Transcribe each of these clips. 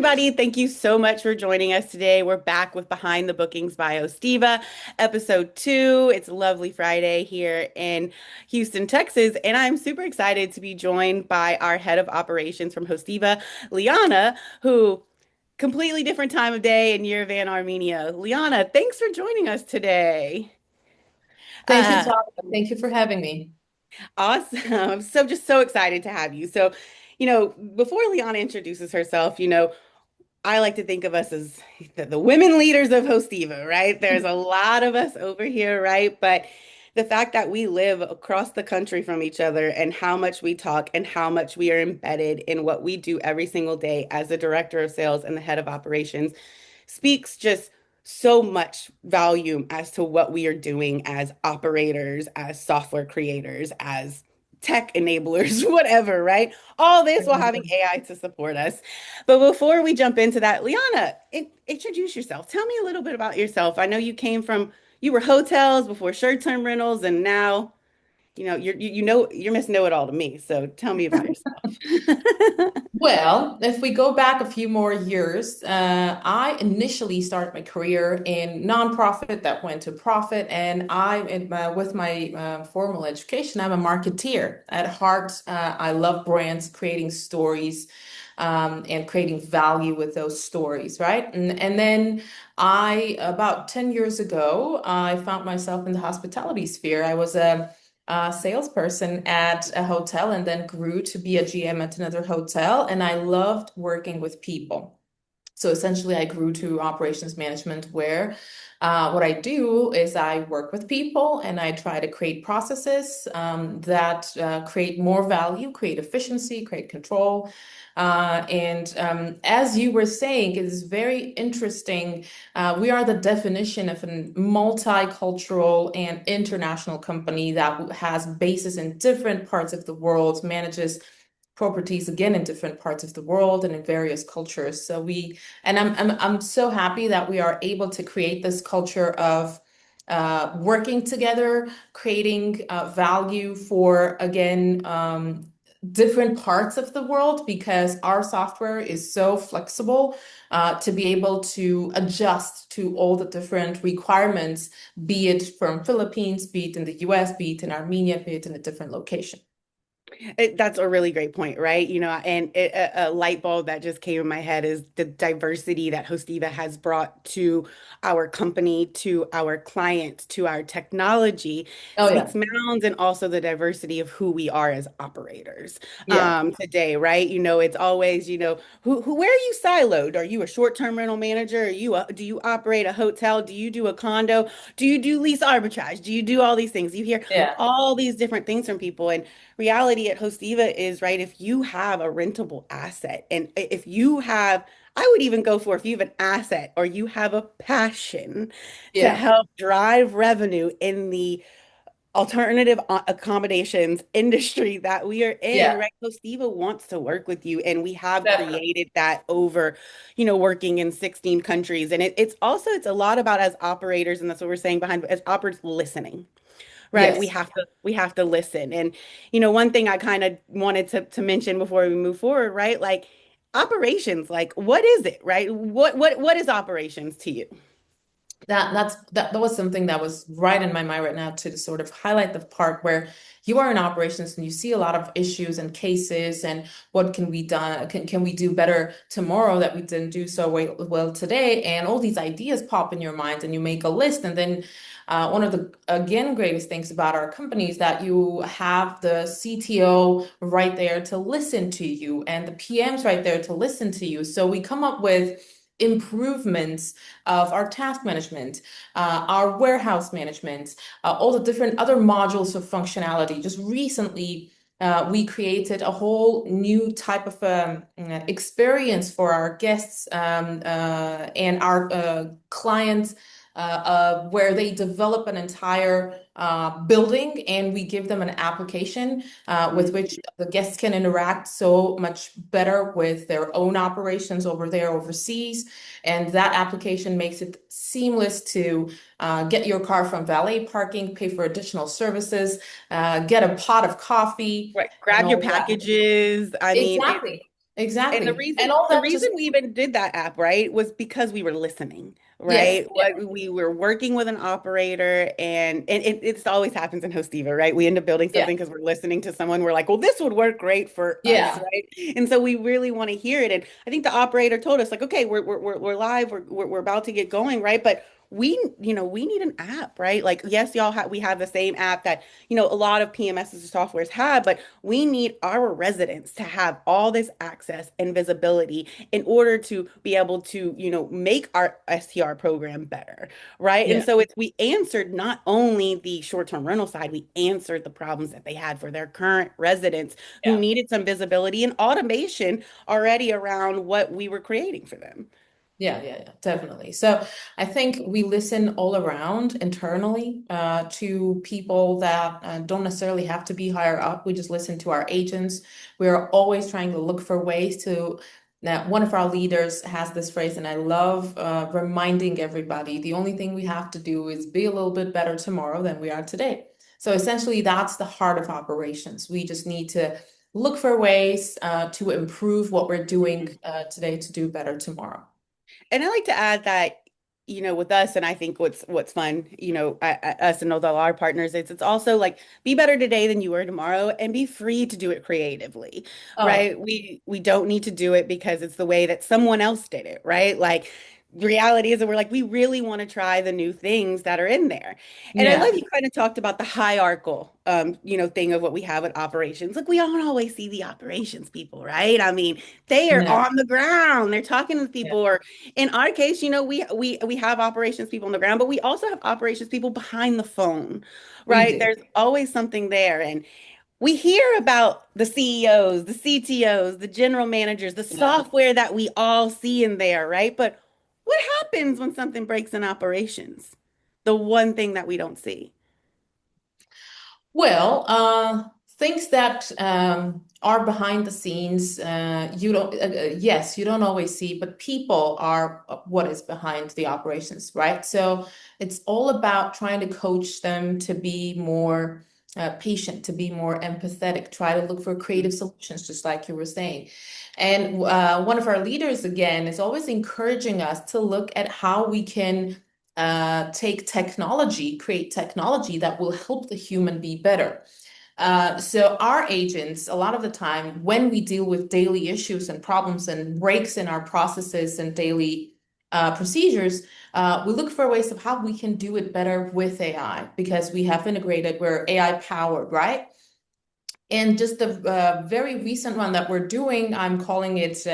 everybody. Thank you so much for joining us today. We're back with Behind the Bookings by Hosteeva, episode 2. It's a lovely Friday here in Houston, Texas, and I'm super excited to be joined by our head of operations from Hosteeva, Liana, who completely different time of day in Yerevan, Armenia. Liana, thanks for joining us today. Thank you, Uh, Talia. Thank you for having me. Awesome. So just so excited to have you. So, before Liana introduces herself, I like to think of us as the women leaders of Hosteeva, right? There's a lot of us over here, right? But the fact that we live across the country from each other and how much we talk and how much we are embedded in what we do every single day as the director of sales and the head of operations speaks just so much volume as to what we are doing as operators, as software creators, as tech enablers, whatever, right? All this while having AI to support us. But before we jump into that, Liana, introduce yourself. Tell me a little bit about yourself. I know you were hotels before short-term rentals, and now, you're Miss Know-It-All to me. So tell me about yourself. Well, if we go back a few more years, I initially started my career in nonprofit that went to profit, and with my formal education, I'm a marketeer. At heart, I love brands, creating stories, and creating value with those stories, right? And then about 10 years ago, I found myself in the hospitality sphere. I was a salesperson at a hotel and then grew to be a GM at another hotel. And I loved working with people. So essentially, I grew to operations management where what I do is I work with people and I try to create processes that create more value, create efficiency, create control. And as you were saying, it is very interesting. We are the definition of a multicultural and international company that has bases in different parts of the world, manages properties again in different parts of the world and in various cultures. I'm so happy that we are able to create this culture of working together, creating value for again different parts of the world because our software is so flexible to be able to adjust to all the different requirements, be it from Philippines, be it in the US, be it in Armenia, be it in a different location. That's a really great point, right? A light bulb that just came in my head is the diversity that Hosteeva has brought to our company, to our clients, to our technology, Oh speaks yeah. mounds, and also the diversity of who we are as operators Yeah. today, right? It's always, where are you siloed? Are you a short-term rental manager? Do you operate a hotel? Do you do a condo? Do you do lease arbitrage? Do you do all these things? You hear Yeah. all these different things from people, and reality at Hosteeva is, right, if you have a rentable asset and if you have, I would even go for if you have an asset or you have a passion to Yeah. help drive revenue in the alternative accommodations industry that we are in, Yeah. right? Hosteeva wants to work with you, and we have Definitely. created that over, working in 16 countries. And it's a lot about as operators, and that's what we're saying behind as operators listening. Right. We Yes. have to we have to listen. And one thing I kind of wanted to mention before we move forward, right? Like operations, like what is it, right? What is operations to you? That was something that was right in my mind right now to sort of highlight the part where you are in operations and you see a lot of issues and cases and what can we done can we do better tomorrow that we didn't do so well today, and all these ideas pop in your mind and you make a list. And then one of the again greatest things about our company is that you have the CTO right there to listen to you and the PMs right there to listen to you, so we come up with improvements of our task management, our warehouse management, all the different other modules of functionality. Just recently, we created a whole new type of experience for our guests and our clients where they develop an entire building and we give them an application with which the guests can interact so much better with their own operations over there overseas. And that application makes it seamless to get your car from valet parking, pay for additional services, get a pot of coffee, Right. and Grab your all that. packages. I mean, Exactly. And the Exactly. reason And all the that reason just, we even did that app, right, was because we were listening, yes, right? yeah, Like we were working with an operator and it always happens in Hosteeva, right? We end up building yeah, something because we're listening to someone. We're like, well, this would work great for us, yeah, right? And so we really want to hear it. And I think the operator told us, like, okay, we're live, we're about to get going, right? But we need an app, right? Like, yes, we have the same app that, a lot of PMSs and softwares have, but we need our residents to have all this access and visibility in order to be able to, make our STR program better, right? And yeah, so we answered not only the short-term rental side, we answered the problems that they had for their current residents who yeah. needed some visibility and automation already around what we were creating for them. Yeah, yeah, yeah, definitely. So I think we listen all around internally to people that don't necessarily have to be higher up. We just listen to our agents. We're always trying to look for ways to. Now, one of our leaders has this phrase, and I love reminding everybody the only thing we have to do is be a little bit better tomorrow than we are today. So essentially, that's the heart of operations. We just need to look for ways to improve what we're doing today to do better tomorrow. And I like to add that, with us, and I think what's fun, us and all our partners, it's also like be better today than you were tomorrow, and be free to do it creatively, Oh, right? We don't need to do it because it's the way that someone else did it, right? Like the reality is that we're like we really want to try the new things that are in there. And I love yeah, you kind of talked about the hierarchical thing of what we have with operations. Like we don't always see the operations people, right? I mean, they are no, on the ground, they're talking to yeah, people, or in our case, we have operations people on the ground, but we also have operations people behind the phone, we right? do. There's always something there. And we hear about the CEOs, the CTOs, the general managers, the Yeah. software that we all see in there, right? But what happens when something breaks in operations? The one thing that we don't see. Well, things that are behind the scenes, you don't, yes, you don't always see, but people are what is behind the operations, right? So it's all about trying to coach them to be more patient, to be more empathetic, try to look for creative solutions, just like you were saying. And one of our leaders, again, is always encouraging us to look at how we can take technology, create technology that will help the human be better. So our agents, a lot of the time, when we deal with daily issues and problems and breaks in our processes and daily procedures, we look for ways of how we can do it better with AI because we have integrated, we're AI powered, right? And just the very recent one that we're doing, I'm calling it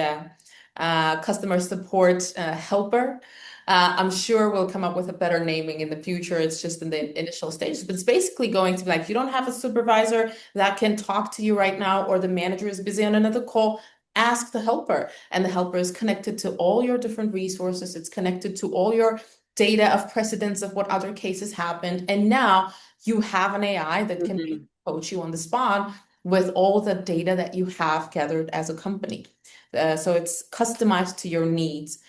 customer support helper. I'm sure we'll come up with a better naming in the future. It's just in the initial stages, but it's basically going to be like, you don't have a supervisor that can talk to you right now, or the manager is busy on another call. Ask the helper, and the helper is connected to all your different resources. It's connected to all your data of precedents of what other cases happened. And now you have an AI that can Mhm. coach you on the spot with all the data that you have gathered as a company. So it's customized to your needs.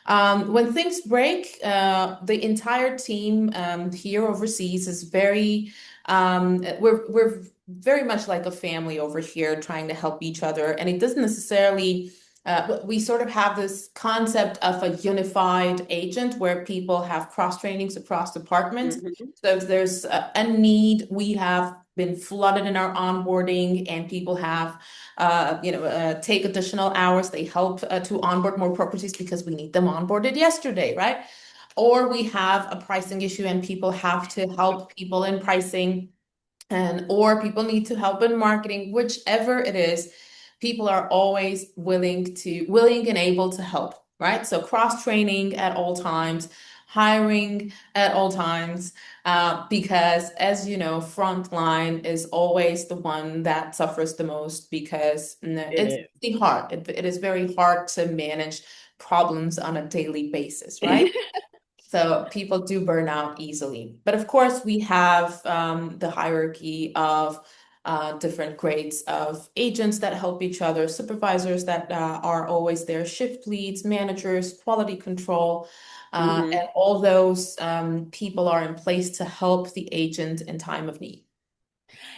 When things break, the entire team here overseas is we're very much like a family over here, trying to help each other, and it doesn't necessarily. We sort of have this concept of a unified agent where people have cross trainings across departments. Mhm. So if there's a need, we have been flooded in our onboarding, and people have take additional hours. They help to onboard more properties because we need them onboarded yesterday, right? Or we have a pricing issue and people have to help people in pricing, and or people need to help in marketing, whichever it is, people are always willing and able to help, right? So cross training at all times, hiring at all times, because as you know, frontline is always the one that suffers the most because It it's is. really hard. It is very hard to manage problems on a daily basis, right? So people do burn out easily. But of course, we have the hierarchy of different grades of agents that help each other, supervisors that are always there, shift leads, managers, quality control, Mhm. and all those people are in place to help the agent in time of need.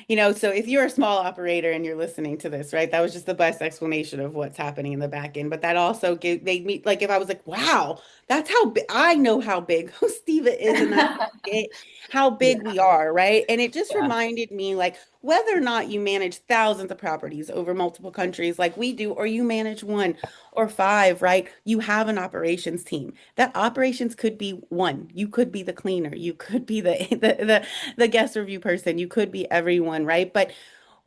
So if you're a small operator and you're listening to this, right, that was just the best explanation of what's happening in the back end. But that also made me like, if I was like, wow, that's how big, I know how big Hosteeva is, and that's how Yeah, big we are, right? And it just yeah, reminded me, like, whether or not you manage thousands of properties over multiple countries like we do, or you manage one or five, right? You have an operations team. That operations could be one. You could be the cleaner. You could be the guest review person. You could be everyone, right? But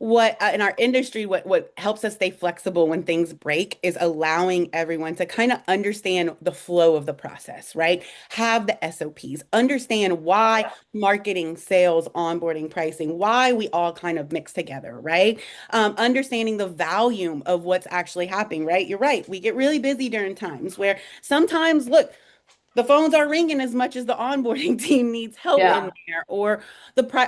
what in our industry, what helps us stay flexible when things break is allowing everyone to kind of understand the flow of the process, right? Have the SOPs, understand why marketing, sales, onboarding, pricing, why we all kind of mix together, right? Understanding the volume of what's actually happening, right? You're right. We get really busy during times where sometimes, look, the phones are ringing as much as the onboarding team needs help in yeah, there, or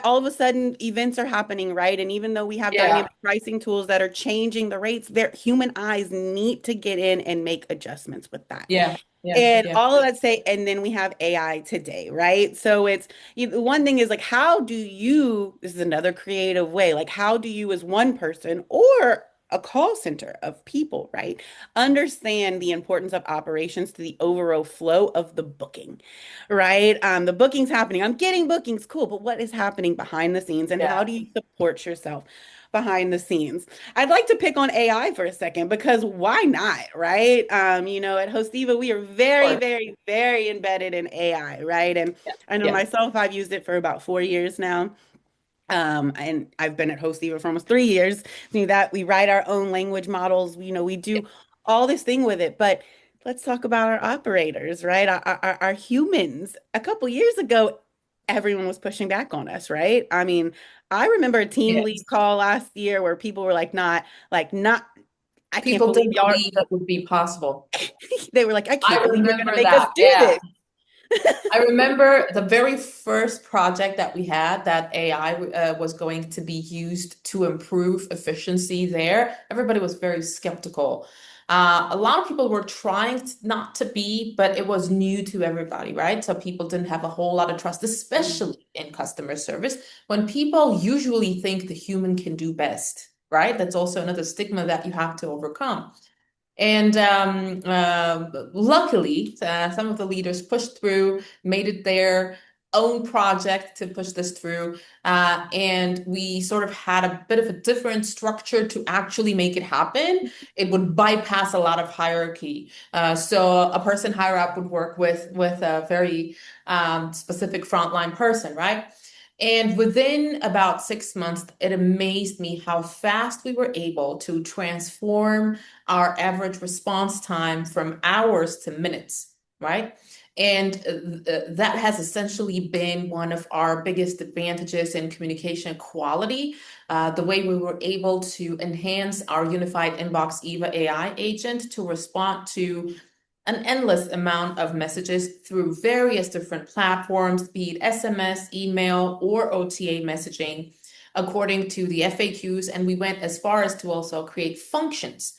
all of a sudden events are happening, right? And even though we have yeah, dynamic pricing tools that are changing the rates, their human eyes need to get in and make adjustments with that. yeah, yeah, And yeah, all of that say, and then we have AI today, right? So the one thing is like, how do you, this is another creative way, like, how do you, as one person or a call center of people, right, understand the importance of operations to the overall flow of the booking, right? The booking's happening. I'm getting bookings, cool, but what is happening behind the scenes, and how yeah. do you support yourself behind the scenes? I'd like to pick on AI for a second because why not, right? At Hosteeva, we are Of very, course. very, very embedded in AI, right? And Yeah, I know yeah, myself, I've used it for about 4 years now. And I've been at Hosteeva for almost 3 years. That we write our own language models. We yeah, do all this thing with it. But let's talk about our operators, right? Our humans. A couple years ago, everyone was pushing back on us, right? I mean, I remember a team lead yes. call last year where people were not, I can't People believe didn't y'all. believe that would be possible. They were like, I can't I believe you're gonna remember make us that. do Yeah. this. I remember the very first project that we had that AI was going to be used to improve efficiency there. Everybody was very skeptical. A lot of people were trying not to be, but it was new to everybody, right? So people didn't have a whole lot of trust, Mhm. especially in customer service, when people usually think the human can do best, right? That's also another stigma that you have to overcome. And luckily, some of the leaders pushed through, made it their own project to push this through. And we sort of had a bit of a different structure to actually make it happen. It would bypass a lot of hierarchy. So a person higher up would work with a very specific frontline person, right? And within about 6 months, it amazed me how fast we were able to transform our average response time from hours to minutes, right? And that has essentially been one of our biggest advantages in communication quality. The way we were able to enhance our unified inbox Eva AI agent to respond to an endless amount of messages through various different platforms, be it SMS, email, or OTA messaging, according to the FAQs. And we went as far as to also create functions,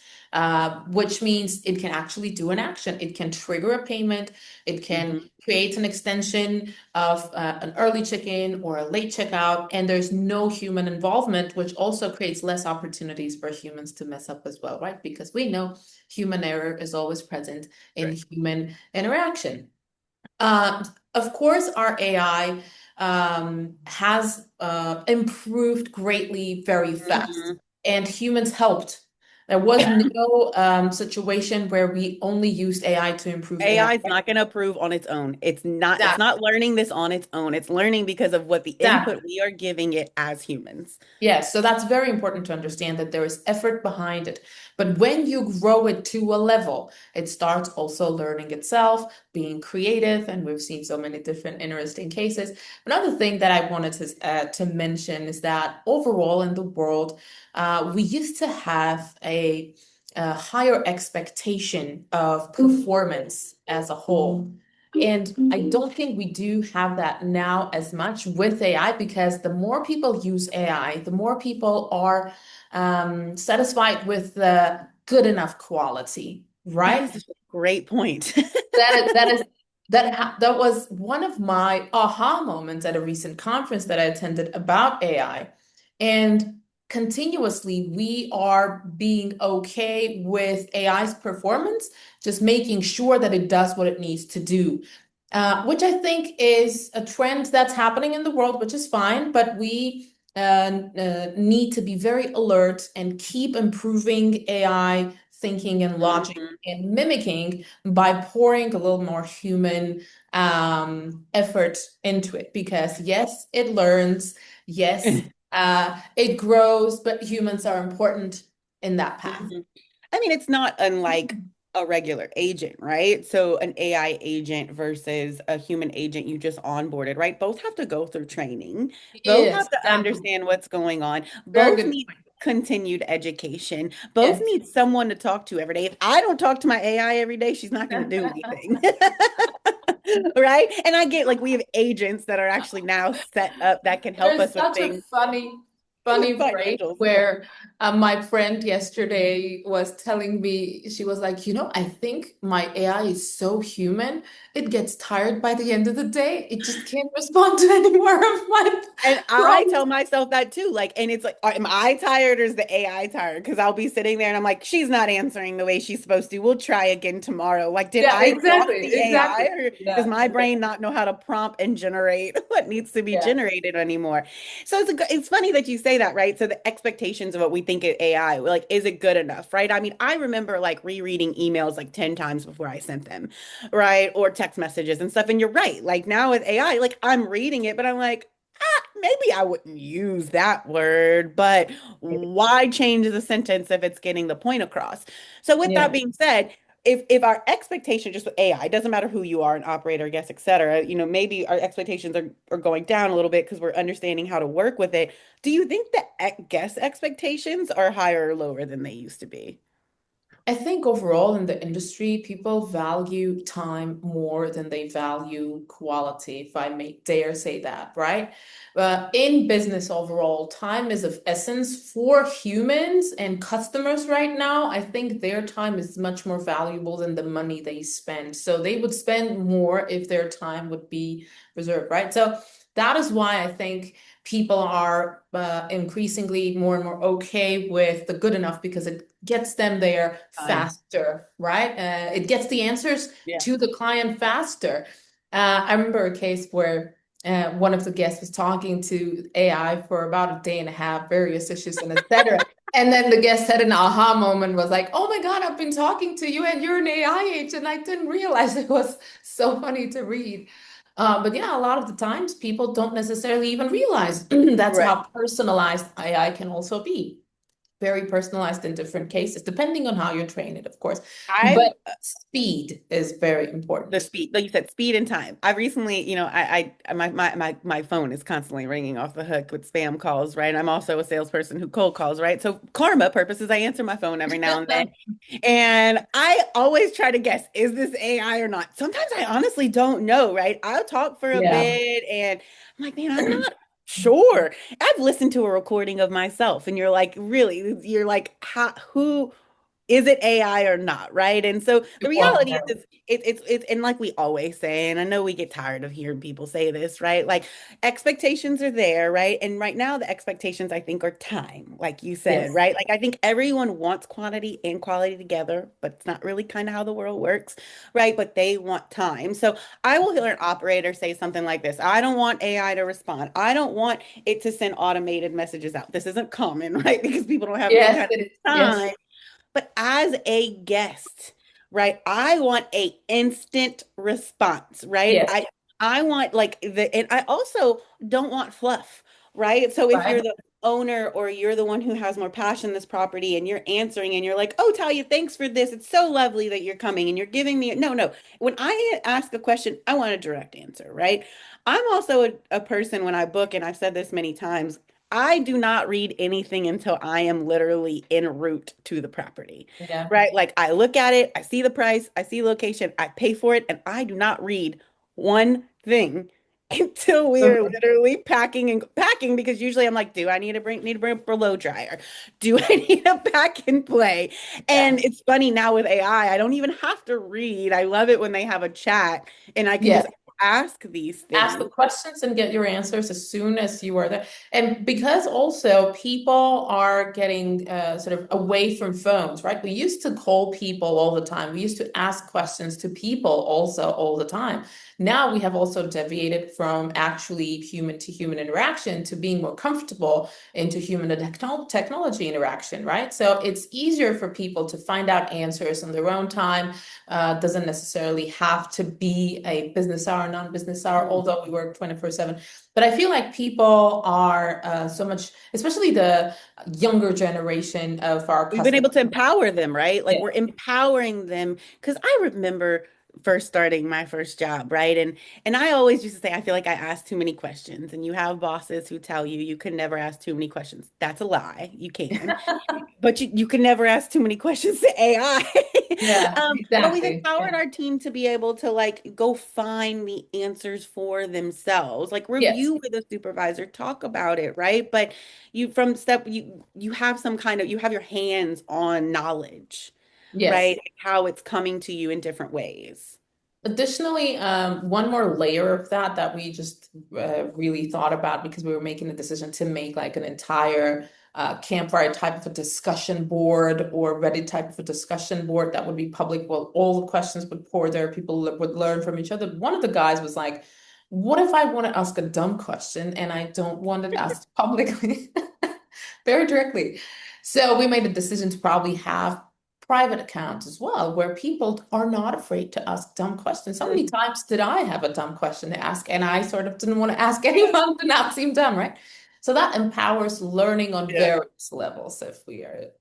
which means it can actually do an action. It can trigger a payment. It can Mhm. create an extension of an early check-in or a late checkout. And there's no human involvement, which also creates less opportunities for humans to mess up as well, right? Because we know human error is always present in Right. human interaction. Uh, of course, our AI has improved greatly very fast, Mhm. and humans helped. There was no situation where we only used AI to improve AI. AI is not going to approve on its own. It's Exactly. not learning this on its own. It's learning because of what the Exactly. input we are giving it as humans. Yes, so that's very important to understand that there is effort behind it. But when you grow it to a level, it starts also learning itself, being creative, and we've seen so many different interesting cases. Another thing that I wanted to mention is that overall in the world, we used to have a higher expectation of performance as a whole. And I don't think we do have that now as much with AI because the more people use AI, the more people are satisfied with the good enough quality, That right? is a great point. That was one of my aha moments at a recent conference that I attended about AI. And continuously, we are being okay with AI's performance, just making sure that it does what it needs to do. Which I think is a trend that's happening in the world, which is fine, but we need to be very alert and keep improving AI thinking and logic Mhm. and mimicking by pouring a little more human effort into it. Because yes, it learns, yes, it grows, but humans are important in that path. Mhm. I mean, it's not unlike a regular agent, right? So an AI agent versus a human agent you just onboarded, right? Both have to go through training. Both Yes, have to exactly. understand what's going on. Very Both good need point. continued education. Both Yes. need someone to talk to every day. If I don't talk to my AI every day, she's not going to do anything. Right? And I get like we have agents that are actually now set up that can help There's us with such a things with funny break financials. where my friend yesterday was telling me, she was like, I think my AI is so human, it gets tired by the end of the day. It just can't respond to any more of my And I prompts. tell myself that too. Like, and it's like, am I tired or is the AI tired? Because I'll be sitting there and I'm like, she's not answering the way she's supposed to. We'll try again tomorrow. Like, did Yeah, I exhaust exactly, the AI exactly. or does Yeah, my brain not know how to prompt and generate what needs to be yeah, generated anymore? So it's funny that you say that, right? So the expectations of what we think of AI, like, is it good enough, right? I mean, I remember like rereading emails like 10 times before I sent them, right? Or text messages and stuff. And you're right. Like now with AI, like I'm reading it, but I'm like, maybe I wouldn't use that word, but why change the sentence if it's getting the point across? So with that yeah. being said, if our expectation just with AI, doesn't matter who you are, an operator, guest, et cetera, maybe our expectations are going down a little bit because we're understanding how to work with it. Do you think that guest expectations are higher or lower than they used to be? I think overall in the industry, people value time more than they value quality, if I may dare say that, right? In business overall, time is of essence for humans and customers right now. I think their time is much more valuable than the money they spend. So they would spend more if their time would be reserved, right? So that is why I think people are increasingly more and more okay with the good enough because it gets them there Time. faster, right? It gets the answers Yeah. to the client faster. I remember a case where one of the guests was talking to AI for about a day and a half, various issues and etc. And then the guest had an aha moment, was like, "Oh my God, I've been talking to you, and you're an AI agent. I didn't realize." It was so funny to read. But yeah, a lot of the times people don't necessarily even realize that's Right. how personalized AI can also be. Very personalized in different cases, depending on how you train it, of course. I've But speed is very The important. speed, like you said, speed and time. I've recently, my phone is constantly ringing off the hook with spam calls, right? I'm also a salesperson who cold calls, right? So karma purposes, I answer my phone every now and then. And I always try to guess, is this AI or not? Sometimes I honestly don't know, right? I'll talk for a Yeah. bit and I'm like, man, I'm not sure. I've listened to a recording of myself and you're like, really, you're like, who is it AI or not, right? And so the You won't reality know. is it's and like we always say, and I know we get tired of hearing people say this, right? Like expectations are there, right? And right now the expectations I think are time, like you said, Yes. right? Like I think everyone wants quantity and quality together, but it's not really kind of how the world works, right? But they want time. So I will hear an operator say something like this. I don't want AI to respond. I don't want it to send automated messages out. This isn't common, right? Because people don't have that Yes, kind it is. of Yes. time. But as a guest, right, I want a instant response, right? Yes. I want like and I also don't want fluff, right? So if you're Right. the owner or you're the one who has more passion in this property and you're answering and you're like, "Oh, Talia, thanks for this. It's so lovely that you're coming and you're giving me no, no. When I ask a question, I want a direct answer, right? I'm also a person when I book, and I've said this many times, I do not read anything until I am literally en route to the property, Yeah. right? Like I look at it, I see the price, I see the location, I pay for it, and I do not read one thing until we are Mhm. literally packing and packing because usually I'm like, do I need to bring a blow dryer? Do I need a pack and play? And Yeah. it's funny now with AI, I don't even have to read. I love it when they have a chat and I can Yeah. just ask these Ask the things. questions and get your answers as soon as you are there. And because also people are getting sort of away from phones, right? We used to call people all the time. We used to ask questions to people also all the time. Now we have also deviated from actually human to human interaction to being more comfortable into human to technology interaction, right? So it's easier for people to find out answers on their own time. Doesn't necessarily have to be a business hour, non-business hour, although we work 24/7. But I feel like people are so much, especially the younger generation of our We've been customers. able to empower them, right? Like Yeah. we're empowering them. Because I remember first starting my first job, right? And I always used to say, I feel like I ask too many questions. And you have bosses who tell you you can never ask too many questions. That's a lie. You can. But you can never ask too many questions to AI. Yeah, But we've exactly. empowered Yeah. our team to be able to like go find the answers for themselves, like Yes. review with a supervisor, talk about it, right? But you from step you have some kind of you have your hands on knowledge, Yes. right? How it's coming to you in different ways. Additionally, one more layer of that we just really thought about because we were making a decision to make like an entire campfire type of a discussion board or Reddit type of a discussion board that would be public. Well, all the questions would pour there. People would learn from each other. One of the guys was like, "What if I want to ask a dumb question and I don't want it asked publicly?" Very directly. So we made a decision to probably have private accounts as well, where people are not afraid to ask dumb questions. How many Mm. times did I have a dumb question to ask? And I sort of didn't want to ask anyone to not seem dumb, right? So that empowers learning on Yeah. various levels if we are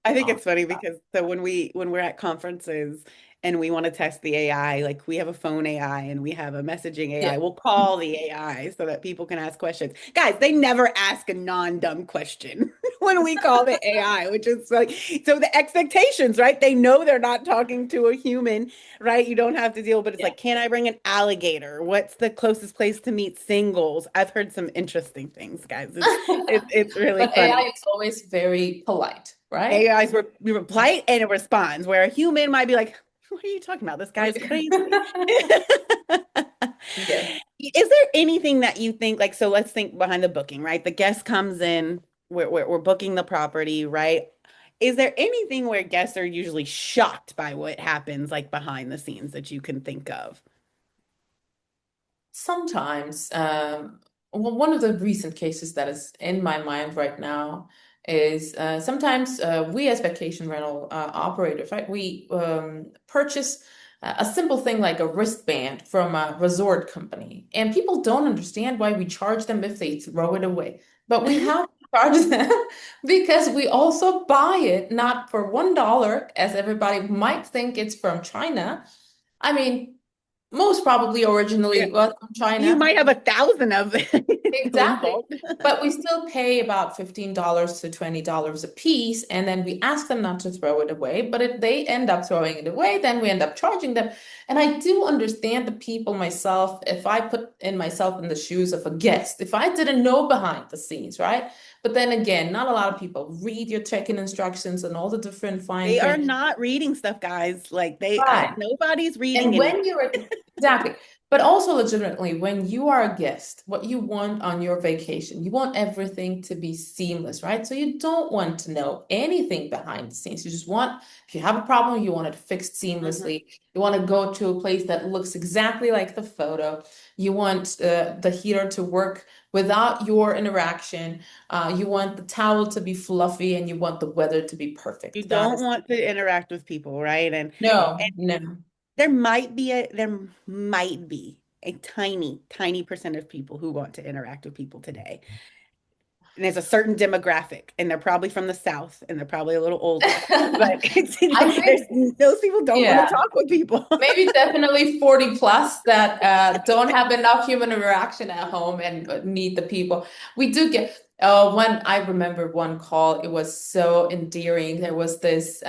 I think on. it's funny because so when we're at conferences and we want to test the AI, like we have a phone AI and we have a messaging Yeah. AI, we'll call the AI so that people can ask questions. Guys, they never ask a non-dumb question when we call the AI, which is like so the expectations, right? They know they're not talking to a human, right? You don't have to deal, but it's Yeah. like, can I bring an alligator? What's the closest place to meet singles? I've heard some interesting things, guys. It's really But AI funny. is always very polite, right? AIs reply and it responds, where a human might be like, what are you talking about? This guy's crazy. Yeah. Is there anything that you think, like, so let's think behind the booking, right? The guest comes in, we're booking the property, right? Is there anything where guests are usually shocked by what happens, like behind the scenes that you can think of? Sometimes, well, one of the recent cases that is in my mind right now is sometimes we as vacation rental operators, right? We purchase a simple thing like a wristband from a resort company, and people don't understand why we charge them if they throw it away. But we have to charge them because we also buy it not for $1, as everybody might think it's from China. I mean, most probably Yeah. originally was from You China. might have 1,000 of it in Exactly. bulk. But we still pay about $15 to $20 a piece, and then we ask them not to throw it away. But if they end up throwing it away, then we end up charging them. And I do understand the people myself, if I put in myself in the shoes of a guest, if I didn't know behind the scenes, right? But then again, not a lot of people read your check-in instructions and all the different fine They are print. not reading stuff, guys. Like Right. nobody's reading And anything. when you're exactly, but also legitimately, when you are a guest, what you want on your vacation, you want everything to be seamless, right? So you don't want to know anything behind the scenes. You just want, if you have a problem, you want it fixed Mhm. seamlessly. You want to go to a place that looks exactly like the photo. You want the heater to work without your interaction. You want the towel to be fluffy, and you want the weather to be You perfect. That don't is want to interact with people, right? And no, no. there might be a tiny, tiny percent of people who want to interact with people today. And there's a certain demographic, and they're probably from the South, and they're probably a little older. But I think, those people don't want to yeah, talk with people. maybe definitely 40 plus that don't have enough human interaction at home and need the people. We do get, one, I remember one call, it was so endearing. There was this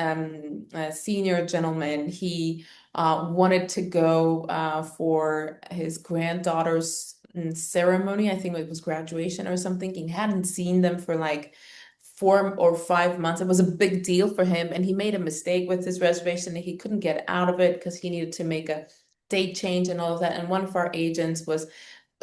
senior gentleman, he wanted to go for his granddaughter's ceremony. I think it was graduation or something. He hadn't seen them for like 4 or 5 months. It was a big deal for him, and he made a mistake with his reservation and he couldn't get out of it because he needed to make a date change and all of that. And one of our agents was,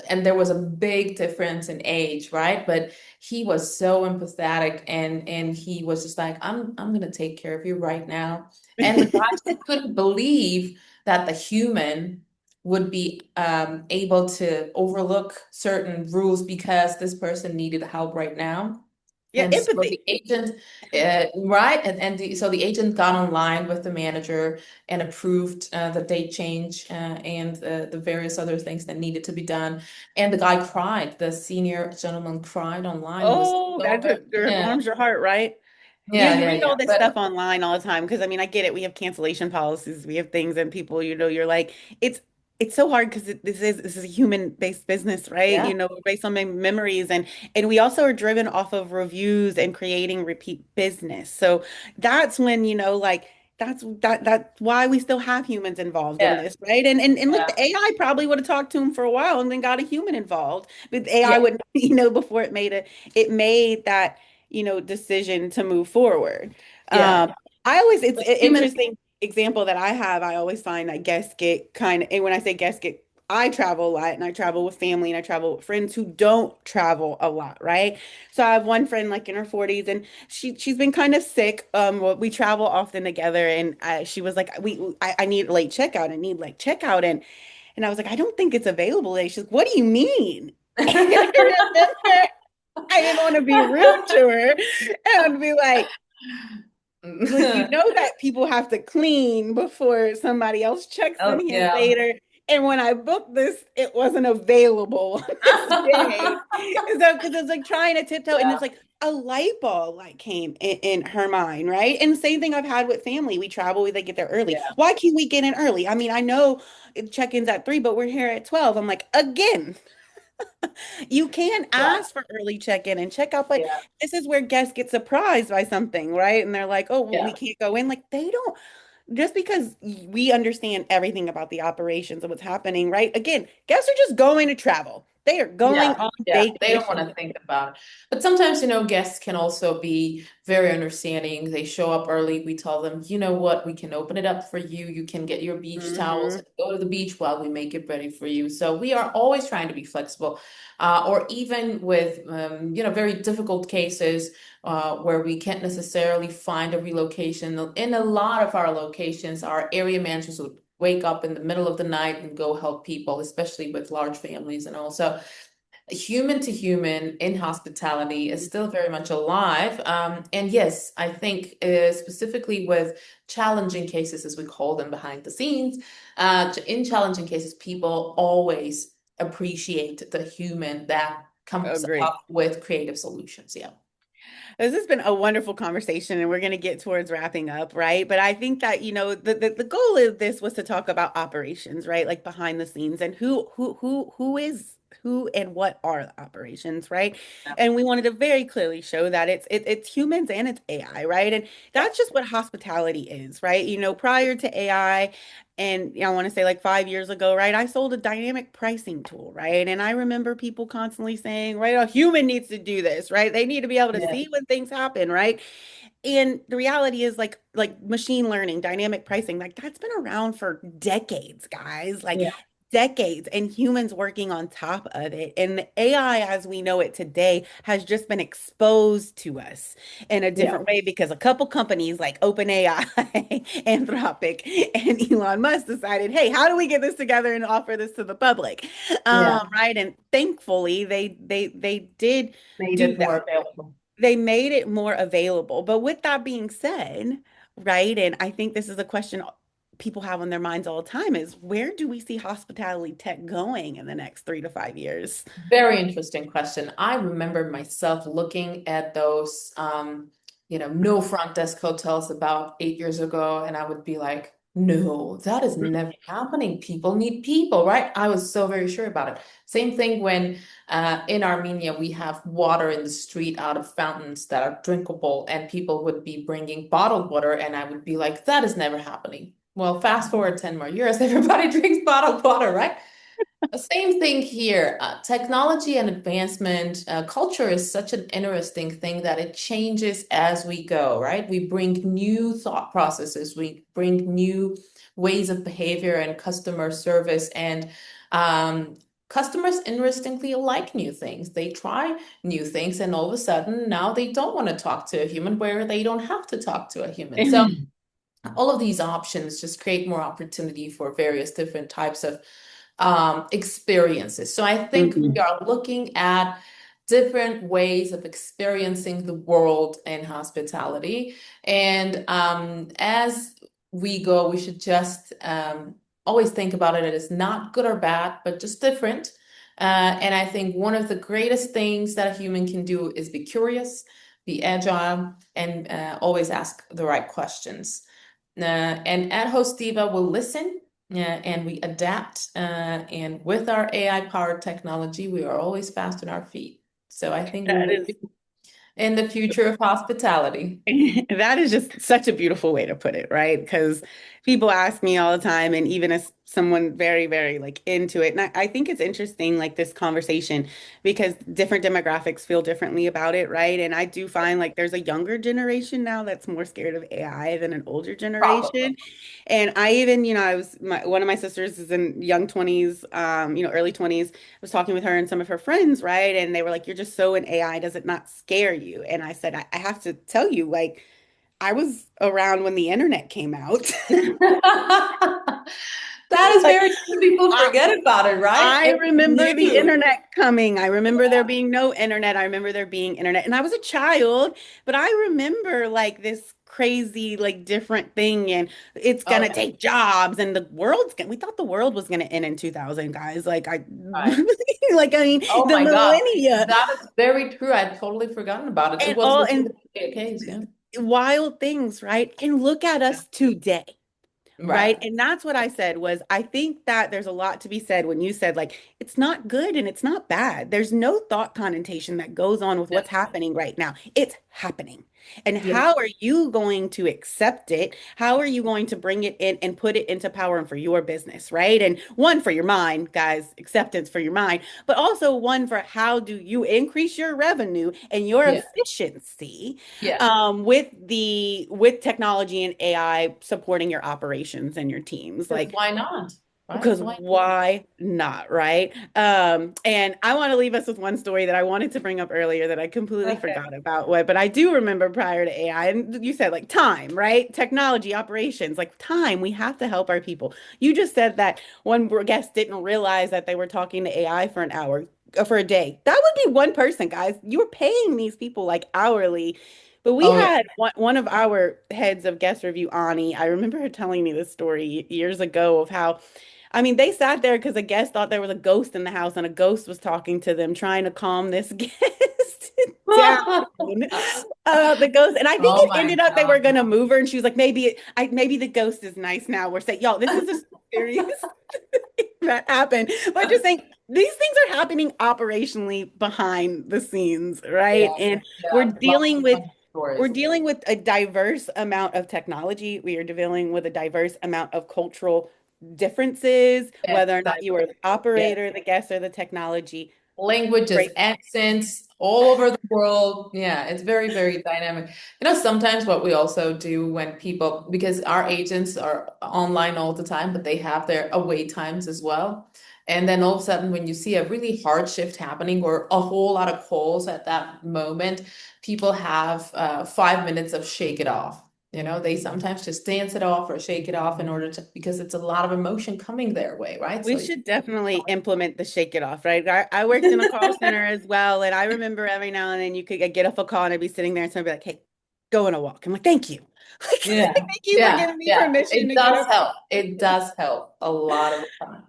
and there was a big difference in age, right? But he was so empathetic, and he was just like, I'm gonna take care of you right now. And the guy just couldn't believe that the human would be able to overlook certain rules because this person needed help right now. Yeah, And so the empathy. agent, right? So the agent got online with the manager and approved the date change and the various other things that needed to be done. And the guy cried. The senior gentleman cried online. He was Oh, so that very, yeah, warms your heart, right? You know, yeah, you yeah, read yeah. all this But stuff online all the time because I mean, I get it. We have cancellation policies, we have things, and people, you're like, it's it's so hard because this is a human-based business, right? yeah, Based on memories, and we also are driven off of reviews and creating repeat business. So that's when, like that's why we still have humans involved in yeah, this, right? And look, yeah, the AI probably would have talked to him for a while and then got a human involved. But the AI yeah, would, before it made that decision to move forward. yeah. I always, it's But an human, interesting example that I have. I always find that guests get kind of, and when I say guests get, I travel a lot and I travel with family and I travel with friends who don't travel a lot, right? So I have one friend like in her 40s and she's been kind of sick. Well, we travel often together and she was like, I need late checkout. I need late checkout. And I was like, I don't think it's available. And she's like, what do you mean? And I remember I didn't want to be rude to her and be like, well, you know that people have to clean before somebody else checks in oh here yeah. later. And when I booked this, it wasn't available on this day. So, because it's like trying to tiptoe, and Yeah, it's like a light bulb like came in her mind, right? And same thing I've had with family. We travel, they get there early. yeah, Why can't we get in early? I mean, I know check-in's at 3, but we're here at 12. I'm like, again, you can yeah, ask for early check-in and check out, but yeah, this is where guests get surprised by something, right? And they're like, oh, well, we yeah, can't go in. Like they don't, just because we understand everything about the operations of what's happening, right? Again, guests are just going to travel. They are going yeah, on yeah. They don't want vacation. to think about it. But sometimes, guests can also be very understanding. They show up early. We tell them, you know what, we can open it up for you. You can get your beach towels Hmm. and go to the beach while we make it ready for you. So we are always trying to be flexible. Or even with, very difficult cases where we can't necessarily find a relocation. In a lot of our locations, our area managers would wake up in the middle of the night and go help people, especially with large families. And also human to human in hospitality is still very much alive. And yes, I think specifically with challenging cases, as we call them behind the scenes, in challenging cases, people always appreciate the human that comes Agree. up with creative solutions. Yeah. This has been a wonderful conversation, and we're going to get towards wrapping up, right? But I think that, the goal of this was to talk about operations, right? Like behind the scenes and who and what are the operations, right? And we wanted to very clearly show that it's humans and it's AI, right? And Yeah. that's just what hospitality is, right? Prior to AI, and I want to say like 5 years ago, right? I sold a dynamic pricing tool, right? And I remember people constantly saying, right, a human needs to do this, right? They need to be able to Yeah. see when things happen, right? And the reality is like machine learning, dynamic pricing, like that's been around for decades, guys. Like Yeah. decades and humans working on top of it. And the AI as we know it today has just been exposed to us in a Yeah. different way because a couple companies like OpenAI, Anthropic, and Elon Musk decided, hey, how do we get this together and offer this to the public? Yeah. Right. And thankfully they did Made do it more that. available. They made it more available. But with that being said, right, and I think this is a question people have on their minds all the time is where do we see hospitality tech going in the next 3 to 5 years? Very interesting question. I remember myself looking at those, no front desk hotels about 8 years ago, and I would be like, no, that is never happening. People need people, right? I was so very sure about it. Same thing when in Armenia we have water in the street out of fountains that are drinkable, and people would be bringing bottled water, and I would be like, that is never happening. Well, fast forward 10 more years, everybody drinks bottled water, right? Same thing here. Technology and advancement, culture is such an interesting thing that it changes as we go, right? We bring new thought processes, we bring new ways of behavior and customer service, and um, customers interestingly like new things. They try new things, and all of a sudden now they don't want to talk to a human where they don't have to talk to a human. So all of these options just create more opportunity for various different types of experiences. So I think we Mhm. are looking at different ways of experiencing the world in hospitality. And as we go, we should just always think about it as not good or bad, but just different. And I think one of the greatest things that a human can do is be curious, be agile, and always ask the right questions. And at Hosteeva, we'll listen and we adapt. And with our AI-powered technology, we are always fast on our feet. So I think we That will is be in the future of hospitality. That is just such a beautiful way to put it, right? Because people ask me all the time, and even as someone very, very like into it, and I think it's interesting, like this conversation, because different demographics feel differently about it, right? And I do find like there's a younger generation now that's more scared of AI than an older Probably. generation. And I even, one of my sisters is in young 20s, early 20s. I was talking with her and some of her friends, right? And they were like, "You're just so in AI. Does it not scare you?" And I said, I have to tell you, like, I was around when the internet came out. That is Like, very true. People I, forget about it, right? I It's remember the new. internet coming. I remember there being no internet. I remember there being internet. And I was a child, but I remember like this crazy, like different thing. And it's Oh, gonna yeah. take jobs and the world's gonna, we thought the world was gonna end in 2000, guys. Like Right. like I mean, Oh the my God. millennia That is very true. I'd totally forgotten about it. It and was all and legitimately a case, yeah. wild things, right? And look at Yeah. us today. Right. Right. And that's what I said was I think that there's a lot to be said when you said like it's not good and it's not bad. There's no thought connotation that goes on with Yeah. what's happening right now. It's happening. And Yeah. how are you going to accept it? How are you going to bring it in and put it into power and for your business, right? And one for your mind, guys, acceptance for your mind, but also one for how do you increase your revenue and your Yeah. efficiency Yeah. with technology and AI supporting your operations and your teams. Because Like, why not? Right? because Why? why not, right? And I want to leave us with one story that I wanted to bring up earlier that I completely Okay. forgot about what, but I do remember prior to AI, and you said like time, right? Technology, operations, like time, we have to help our people. You just said that one guest didn't realize that they were talking to AI for an hour, for a day. That would be one person, guys. You were paying these people like hourly. But we Oh yeah. had one of our heads of guest review, Ani. I remember her telling me this story years ago of how I mean, they sat there because a guest thought there was a ghost in the house and a ghost was talking to them, trying to calm this guest down. The ghost, and I think Oh it my ended up they were God. gonna move her, and she was like, maybe the ghost is nice now. We're saying, y'all, this is a serious that happened. But just saying, these things are happening operationally behind the scenes, right? Yeah. And we're Yeah. Lots dealing of with funny we're stories. dealing with a diverse amount of technology. We are dealing with a diverse amount of cultural differences, Yes, whether or not you are the yes. operator, the guest, or the technology. Languages, Great. accents all over the world. Yeah, it's very, very dynamic. You know, sometimes what we also do when people, because our agents are online all the time, but they have their away times as well. And then all of a sudden, when you see a really hard shift happening or a whole lot of calls at that moment, people have 5 minutes of shake it off. You know, they sometimes just dance it off or shake it off in order to, because it's a lot of emotion coming their way, right? We So, should definitely implement the shake it off, right? I worked in a call center as well, and I remember every now and then you could get off a call and I'd be sitting there and somebody would be like, "Hey, go on a walk." I'm like, "Thank you." yeah, Thank you for yeah, giving me yeah. permission It to get does up. help. It does help a lot of the time.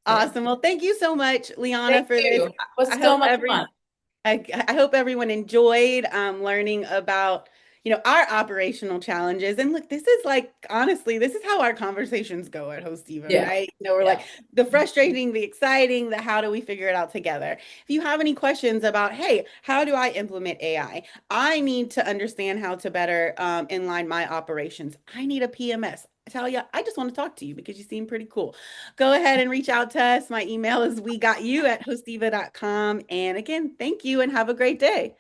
Yeah. Awesome. Well, thank you so much, Liana, Thank for this. you. It I was so hope much fun. I hope everyone enjoyed learning about, our operational challenges. And look, this is like, honestly, this is how our conversations go at Hosteeva, Yeah, right? We're like yeah. the frustrating, the exciting, the how do we figure it out together. If you have any questions about, hey, how do I implement AI? I need to understand how to better inline my operations. I need a PMS. Talia, I just want to talk to you because you seem pretty cool. Go ahead and reach out to us. My email is wegotYou@hosteeva.com. And again, thank you and have a great day.